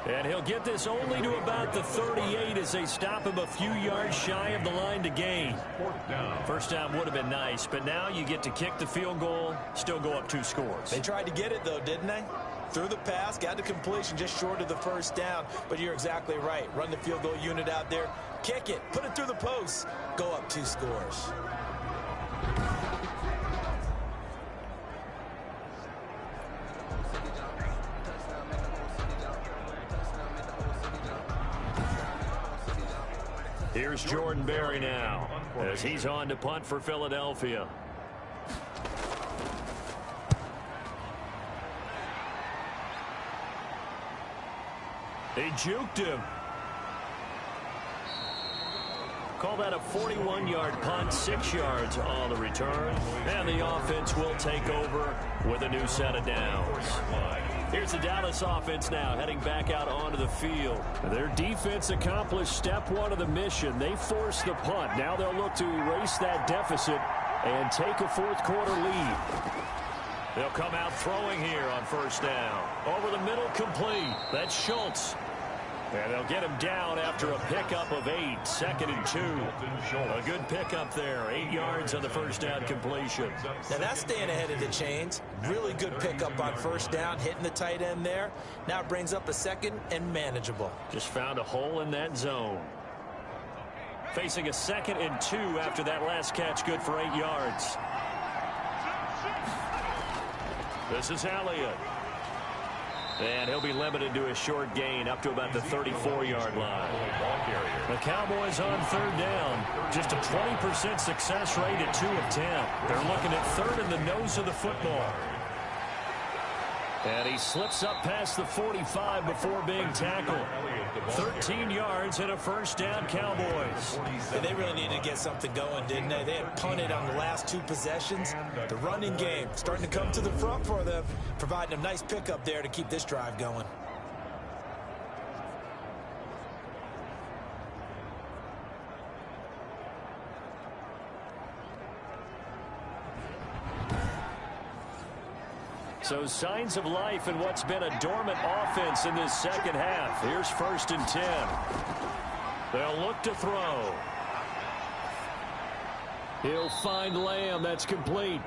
And he'll get this only to about the 38 as they stop him a few yards shy of the line to gain. 4th down. 1st down would have been nice, but now you get to kick the field goal, still go up 2 scores. They tried to get it, though, didn't they? Threw the pass, got the completion just short of the 1st down. But you're exactly right. Run the field goal unit out there. Kick it. Put it through the post. Go up 2 scores. Here's Jordan Berry now as he's on to punt for Philadelphia. They juked him. Call that a 41-yard punt, 6 yards on the return. And the offense will take over with a new set of downs. Here's the Dallas offense now heading back out onto the field. Their defense accomplished step one of the mission. They forced the punt. Now they'll look to erase that deficit and take a fourth-quarter lead. They'll come out throwing here on first down. Over the middle, complete. That's Schultz. And they'll get him down after a pickup of 8, 2nd and 2. A good pickup there, 8 yards on the first down completion. Now that's staying ahead of the chains. Really good pickup on first down, hitting the tight end there. Now it brings up a 2nd and manageable. Just found a hole in that zone. Facing a 2nd and 2 after that last catch, good for 8 yards. This is Elliott. And he'll be limited to a short gain up to about the 34-yard line. The Cowboys on third down. Just a 20% success rate at 2 of 10. They're looking at third in the nose of the football. And he slips up past the 45 before being tackled. 13 yards and a first down, Cowboys. And they really needed to get something going, didn't they? They had punted on the last 2 possessions. The running game starting to come to the front for them, providing a nice pickup there to keep this drive going. So signs of life in what's been a dormant offense in this second half. Here's 1st and 10. They'll look to throw. He'll find Lamb. That's complete.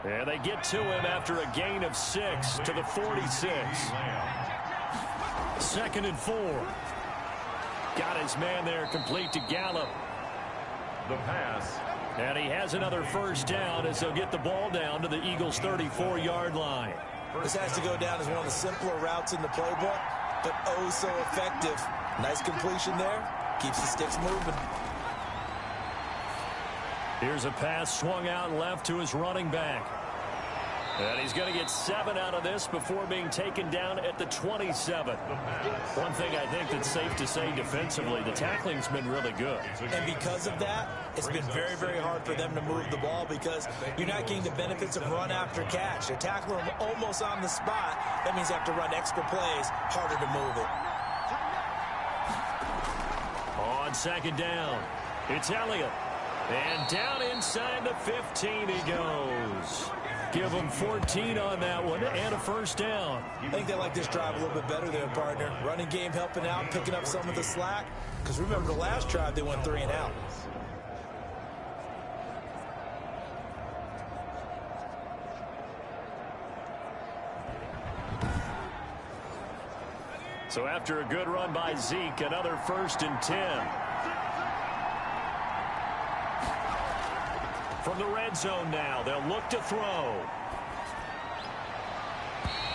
And they get to him after a gain of 6 to the 46. 2nd and 4. Got his man there, complete to Gallup. The pass. And he has another first down as they'll get the ball down to the Eagles' 34-yard line. This has to go down as one of the simpler routes in the playbook, but oh so effective. Nice completion there. Keeps the sticks moving. Here's a pass swung out left to his running back. And he's going to get 7 out of this before being taken down at the 27. One thing I think that's safe to say defensively, the tackling's been really good. And because of that, it's been very, very hard for them to move the ball because you're not getting the benefits of run after catch. They're tackling them almost on the spot. That means they have to run extra plays, harder to move it. On 2nd down, it's Elliott. And down inside the 15 he goes. Give them 14 on that one and a first down. I think they like this drive a little bit better there, partner. Running game helping out, picking up some of the slack. Because remember the last drive, they went 3 and out. So after a good run by Zeke, another 1st and 10. From the red zone now, they'll look to throw.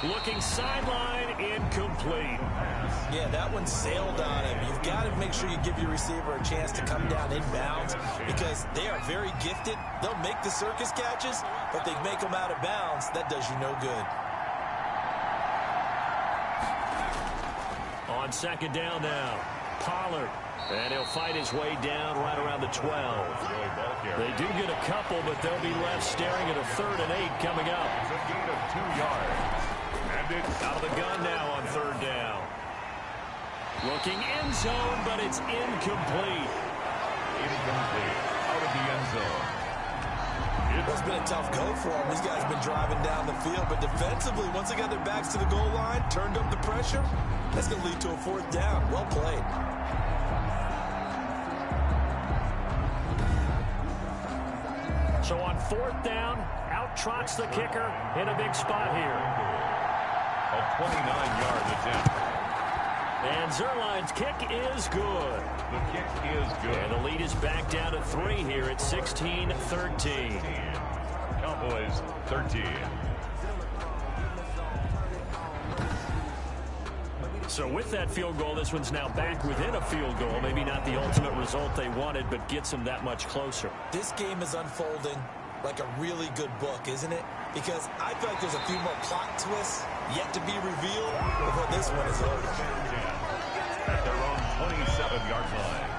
Looking sideline, incomplete. Yeah, that one sailed on him. You've got to make sure you give your receiver a chance to come down inbounds because they are very gifted. They'll make the circus catches, but they make them out of bounds. That does you no good. On 2nd down now, Pollard. And he'll fight his way down right around the 12. They do get a couple, but they'll be left staring at a 3rd and 8 coming up. It's a gain of 2 yards. And it's out of the gun now on 3rd down. Looking end zone, but it's incomplete. incomplete. Out of the end zone. It's been a tough go for them. These guys have been driving down the field, but defensively, once they got their backs to the goal line, turned up the pressure, that's going to lead to a 4th down. Well played. So on 4th down, out trots the kicker in a big spot here. A 29-yard attempt. And Zerline's kick is good. The kick is good. And the lead is back down to 3 here at 16-13. Cowboys 13. So with that field goal, this one's now back within a field goal. Maybe not the ultimate result they wanted, but gets them that much closer. This game is unfolding like a really good book, isn't it? Because I feel like there's a few more plot twists yet to be revealed before this one is over. At their own 27-yard line.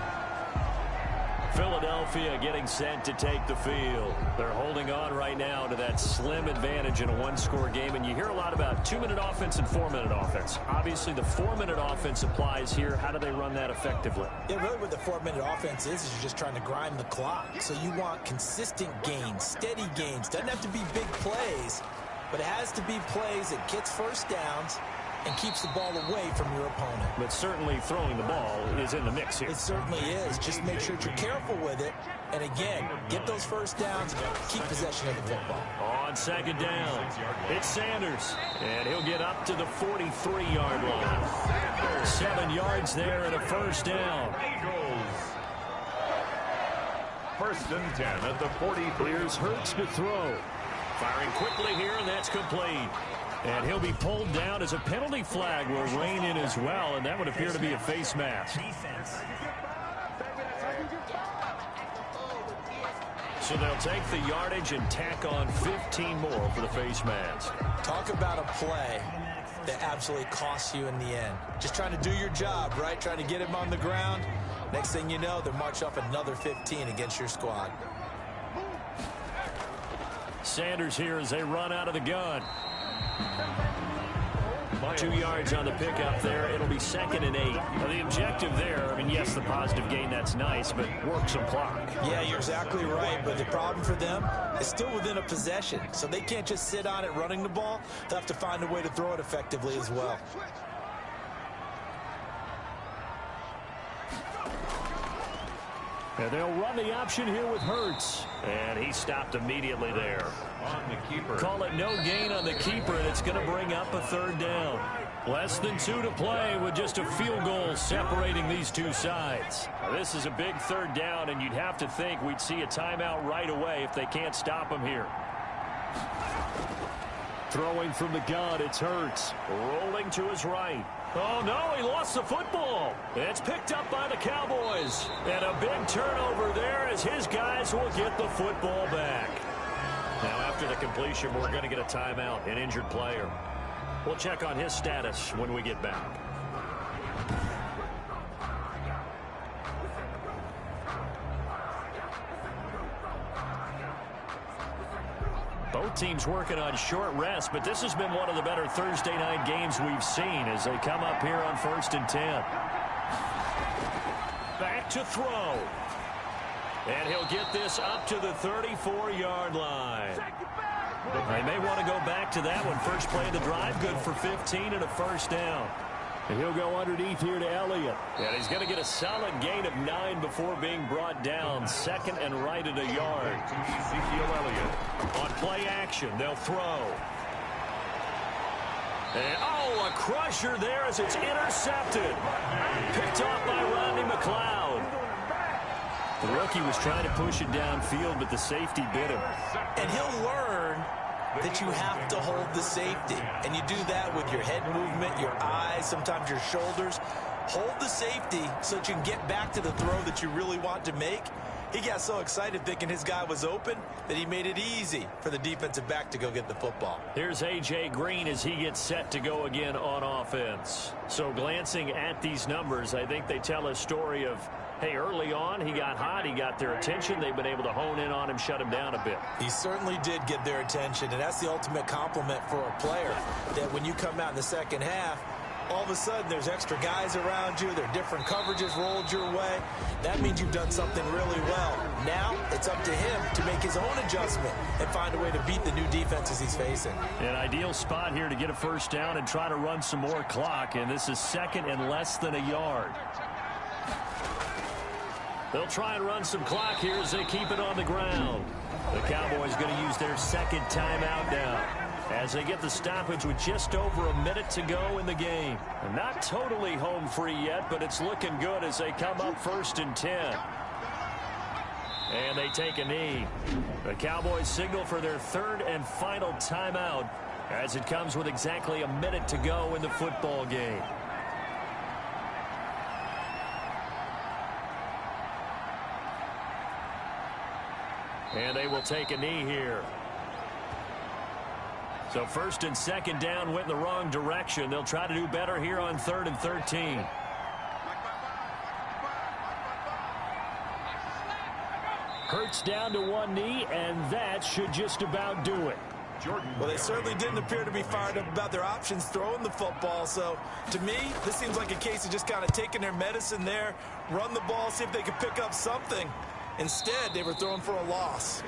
Philadelphia getting set to take the field. They're holding on right now to that slim advantage in a one-score game, and you hear a lot about 2-minute offense and 4-minute offense. Obviously, the 4-minute offense applies here. How do they run that effectively? Yeah, really what the 4-minute offense is you're just trying to grind the clock. So you want consistent gains, steady gains. Doesn't have to be big plays, but it has to be plays that gets first downs and keeps the ball away from your opponent. But certainly throwing the ball is in the mix here. It certainly is. Just make sure that you're careful with it. And again, get those first downs, keep possession of the football. On second down, it's Sanders. And he'll get up to the 43-yard line. 7 yards there and a first down. First and 10 at the 43. Here's Hurts to throw. Firing quickly here, and that's complete. And he'll be pulled down as a penalty flag will rein in as well, and that would appear to be a face mask. So they'll take the yardage and tack on 15 more for the face mask. Talk about a play that absolutely costs you in the end. Just trying to do your job, right? Trying to get him on the ground. Next thing you know, they'll march off another 15 against your squad. Sanders here as they run out of the gun. 2 yards on the pickup there. It'll be 2nd and 8. Now the objective there, I mean, yes, the positive gain, that's nice, but work some clock. Yeah, you're exactly right, but the problem for them is still within a possession, so they can't just sit on it running the ball. They'll have to find a way to throw it effectively as well. And they'll run the option here with Hurts. And he stopped immediately there. On the keeper. Call it no gain on the keeper, and it's going to bring up a 3rd down. Less than 2 to play with just a field goal separating these two sides. Now, this is a big 3rd down, and you'd have to think we'd see a timeout right away if they can't stop him here. Throwing from the gun, it's Hurts. Rolling to his right. Oh, no, he lost the football. It's picked up by the Cowboys. And a big turnover there as his guys will get the football back. Now, after the completion, we're going to get a timeout, an injured player. We'll check on his status when we get back. Both teams working on short rest, but this has been one of the better Thursday night games we've seen as they come up here on 1st and 10. Back to throw. And he'll get this up to the 34-yard line. They may want to go back to that one. First play of the drive, good for 15 and a first down. And he'll go underneath here to Elliott. And he's going to get a solid gain of 9 before being brought down. 2nd and right at a yard. Ezekiel Elliott. On play action, they'll throw. And, oh, a crusher there as it's intercepted. Picked off by Rodney McLeod. The rookie was trying to push it downfield, but the safety bit him. And he'll learn that you have to hold the safety. And you do that with your head movement, your eyes, sometimes your shoulders. Hold the safety so that you can get back to the throw that you really want to make. He got so excited thinking his guy was open that he made it easy for the defensive back to go get the football. Here's A.J. Green as he gets set to go again on offense. So glancing at these numbers, I think they tell a story of, hey, early on, he got hot, he got their attention. They've been able to hone in on him, shut him down a bit. He certainly did get their attention, and that's the ultimate compliment for a player, that when you come out in the second half, all of a sudden there's extra guys around you, there are different coverages rolled your way. That means you've done something really well. Now it's up to him to make his own adjustment and find a way to beat the new defenses he's facing. An ideal spot here to get a first down and try to run some more clock, and this is 2nd and less than a yard. They'll try and run some clock here as they keep it on the ground. The Cowboys going to use their 2nd timeout now as they get the stoppage with just over a minute to go in the game. And not totally home free yet, but it's looking good as they come up 1st and 10. And they take a knee. The Cowboys signal for their 3rd and final timeout as it comes with exactly a minute to go in the football game. And they will take a knee here. So first and second down went in the wrong direction. They'll try to do better here on 3rd and 13. Hurts down to one knee, and that should just about do it. Well, they certainly didn't appear to be fired up about their options throwing the football. So, to me, this seems like a case of just kind of taking their medicine there, run the ball, see if they could pick up something. Instead, they were throwing for a loss.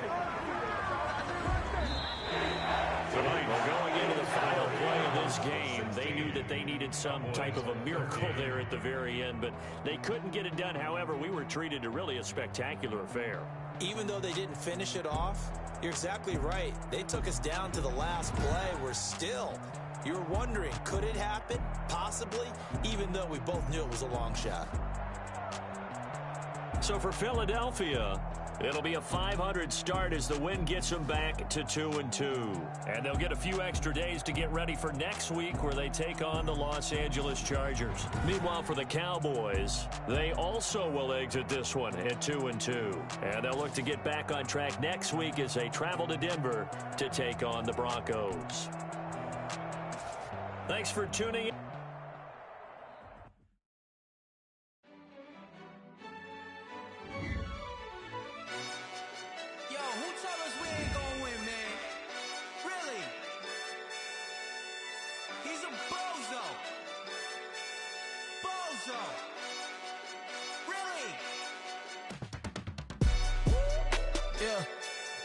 Well, going into the final play of this game, they knew that they needed some type of a miracle there at the very end, but they couldn't get it done. However, we were treated to really a spectacular affair. Even though they didn't finish it off, you're exactly right. They took us down to the last play. We're still, you're wondering, could it happen? Possibly, even though we both knew it was a long shot. So for Philadelphia, it'll be a .500 start as the win gets them back to 2-2. And they'll get a few extra days to get ready for next week where they take on the Los Angeles Chargers. Meanwhile, for the Cowboys, they also will exit this one at 2-2. And they'll look to get back on track next week as they travel to Denver to take on the Broncos. Thanks for tuning in.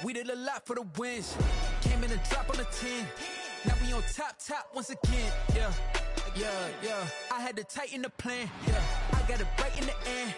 We did a lot for the wins. Came in a drop on the 10. Now we on top once again. Yeah. I had to tighten the plan. Yeah, I got it right in the end.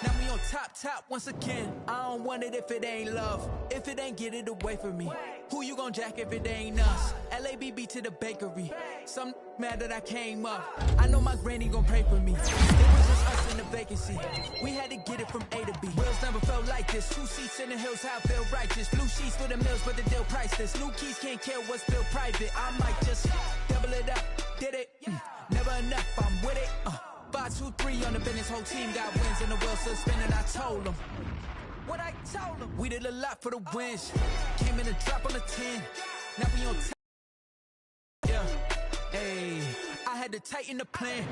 Now we on top once again. I don't want it if it ain't love. If it ain't, get it away from me. Who you gon' jack if it ain't us? LABB to the bakery. Some mad that I came up. I know my granny gon' pray for me. It was just us in the vacancy. We had to get it from A to B. Wheels never felt like this. 2 seats in the hills, how I feel righteous. Blue sheets for the mills, but the deal priceless. New keys can't kill what's built private. I might just double it up. Did it? Never enough, I'm with it. 5, 2, 3 on the business. Whole team got wins and the wheels still spinning. I told them. What I told them. We did a lot for the wins. Came in a drop on the 10. Now we on top. Yeah. Hey, I had to tighten the plan.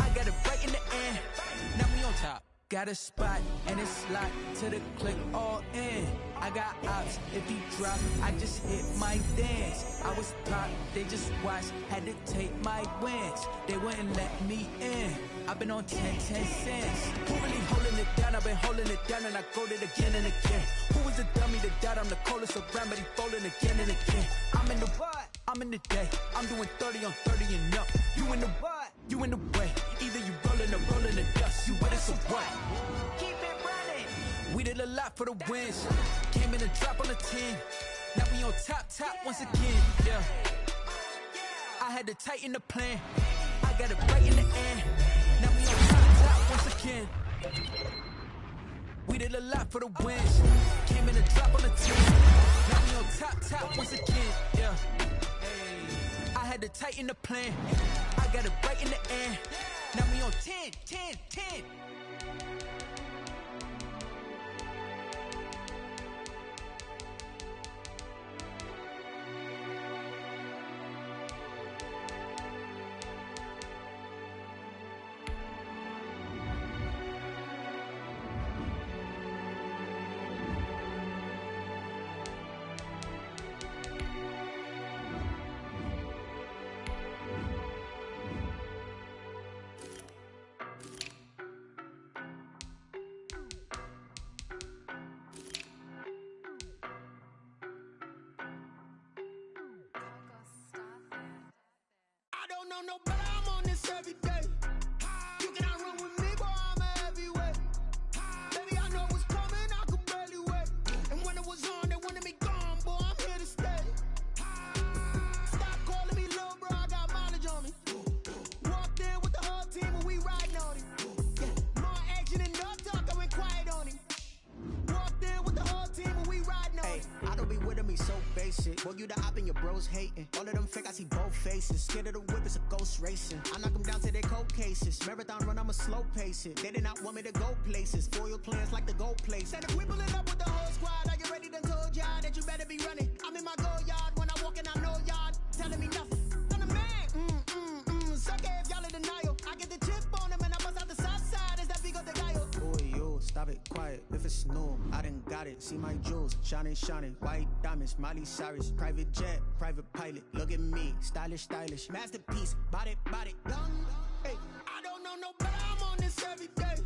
I got it right in the end. Now we on top. Got a spot and it's locked to the click all in. I got ops, if he drop, I just hit my dance. I was top, they just watched, had to take my wins. They wouldn't let me in. I've been on 10 cents. Who really holding it down? I've been holding it down and I go it again and again. Who was the dummy that doubt? I'm the coldest around, but he folding again and again. I'm in the what? I'm in the day. I'm doing 30 on 30 and up. You in the what? You in the way. Either you rolling the dust. You with us or what? Keep it running. We did a lot for the wins. Came in a drop on the 10. Now we on top once again. Yeah. I had to tighten the plan. I got it right in the end. Now we on top once again. We did a lot for the wins. Came in a drop on the 10. Now we on top once again. Yeah. Hey, I had to tighten the plan. I got it right in the end. Now we on 10. No, but I'm on this every day. You cannot run with me, boy, I'm a heavyweight. Baby, I know what's coming, I could barely wait. And when it was on, they wanted me gone, boy, I'm here to stay. Stop calling me little bro, I got mileage on me. Walked in with the whole team and we riding on him. Yeah, more action and no talk, I went quiet on him. Walked in with the whole team and we riding on him. I don't be be with him, he's so basic. Boy, you the op and your bros hating. All of them fake, I see both faces. Scared of the whip, it's a ghost racing. I knock them down to their cold cases. Marathon run, I'ma slow pace it. They did not want me to go places. Foil plans like the gold place. And if we pulling up with the whole squad, are you ready to told y'all that you better be running? I'm in my go yard when I walk in, I know y'all telling me nothing. I'm the man, suck it if y'all in denial. I get the chip on him and I bust out the south side. Is that big of the guy? Boy, yo, stop it, quiet. If it's new, I done got it. See my jewels, shining, shining. White diamonds, Miley Cyrus. Private jet, private pilot. Look at me, stylish, stylish. Masterpiece, body, young. Hey, I don't know no better. I'm on this every day.